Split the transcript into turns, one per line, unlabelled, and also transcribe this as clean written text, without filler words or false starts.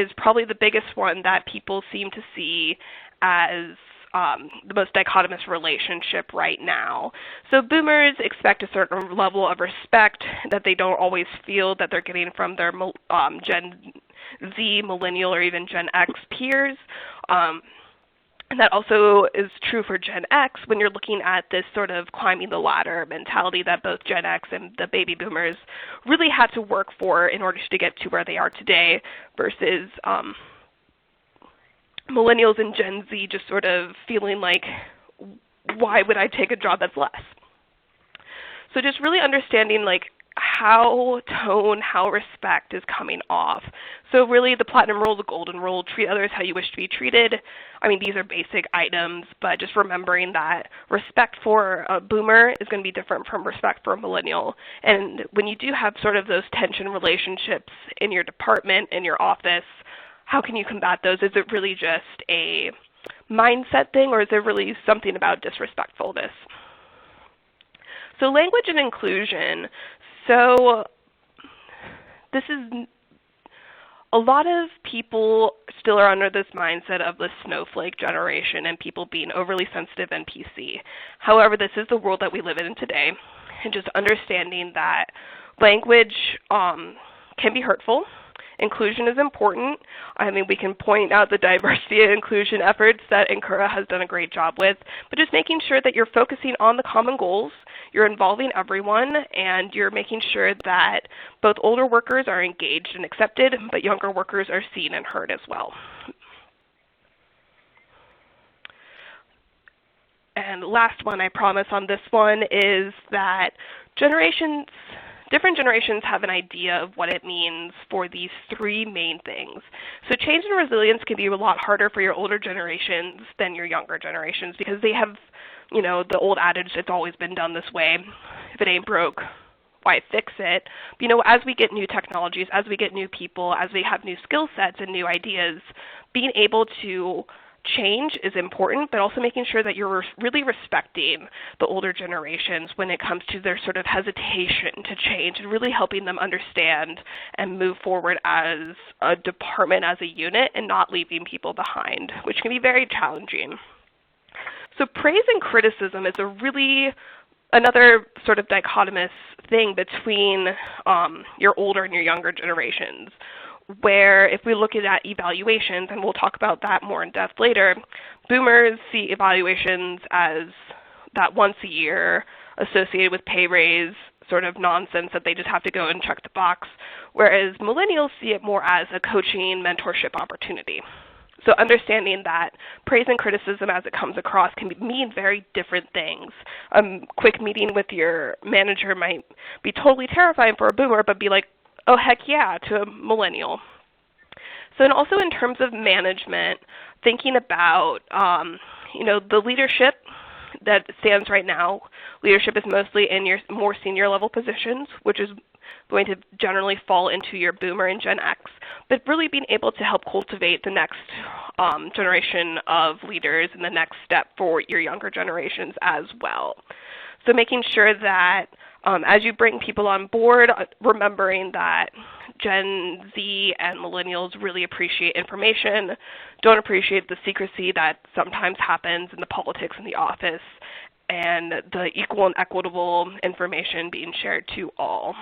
is probably the biggest one that people seem to see as the most dichotomous relationship right now. So boomers expect a certain level of respect that they don't always feel that they're getting from their Gen Z, millennial, or even Gen X peers. And that also is true for Gen X when you're looking at this sort of climbing the ladder mentality that both Gen X and the baby boomers really had to work for in order to get to where they are today versus millennials and Gen Z just sort of feeling like, why would I take a job that's less? So just really understanding like how tone, how respect is coming off. So really the platinum rule, the golden rule, treat others how you wish to be treated. I mean, these are basic items, but just remembering that respect for a boomer is going to be different from respect for a millennial. And when you do have sort of those tension relationships in your department, in your office, how can you combat those? Is it really just a mindset thing, or is there really something about disrespectfulness? So language and inclusion. So this is, a lot of people still are under this mindset of the snowflake generation and people being overly sensitive and PC. However, this is the world that we live in today, and just understanding that language can be hurtful. Inclusion is important. I mean, we can point out the diversity and inclusion efforts that Ankara has done a great job with, but just making sure that you're focusing on the common goals, you're involving everyone, and you're making sure that both older workers are engaged and accepted, but younger workers are seen and heard as well. And last one, I promise on this one, is that different generations have an idea of what it means for these three main things. So change and resilience can be a lot harder for your older generations than your younger generations because they have, you know, the old adage, it's always been done this way. If it ain't broke, why fix it? But, you know, as we get new technologies, as we get new people, as we have new skill sets and new ideas, being able to change is important, but also making sure that you're really respecting the older generations when it comes to their sort of hesitation to change and really helping them understand and move forward as a department, as a unit, and not leaving people behind, which can be very challenging. So praise and criticism is another sort of dichotomous thing between your older and your younger generations, where if we look at evaluations, and we'll talk about that more in depth later, boomers see evaluations as that once a year associated with pay raise sort of nonsense that they just have to go and check the box, whereas millennials see it more as a coaching, mentorship opportunity. So understanding that praise and criticism as it comes across can mean very different things. A quick meeting with your manager might be totally terrifying for a boomer, but be like, oh, heck yeah, to a millennial. So, and also in terms of management, thinking about, the leadership that stands right now, leadership is mostly in your more senior level positions, which is going to generally fall into your boomer and Gen X, but really being able to help cultivate the next generation of leaders and the next step for your younger generations as well. So making sure that as you bring people on board, remembering that Gen Z and millennials really appreciate information, don't appreciate the secrecy that sometimes happens in the politics in the office, and the equal and equitable information being shared to all.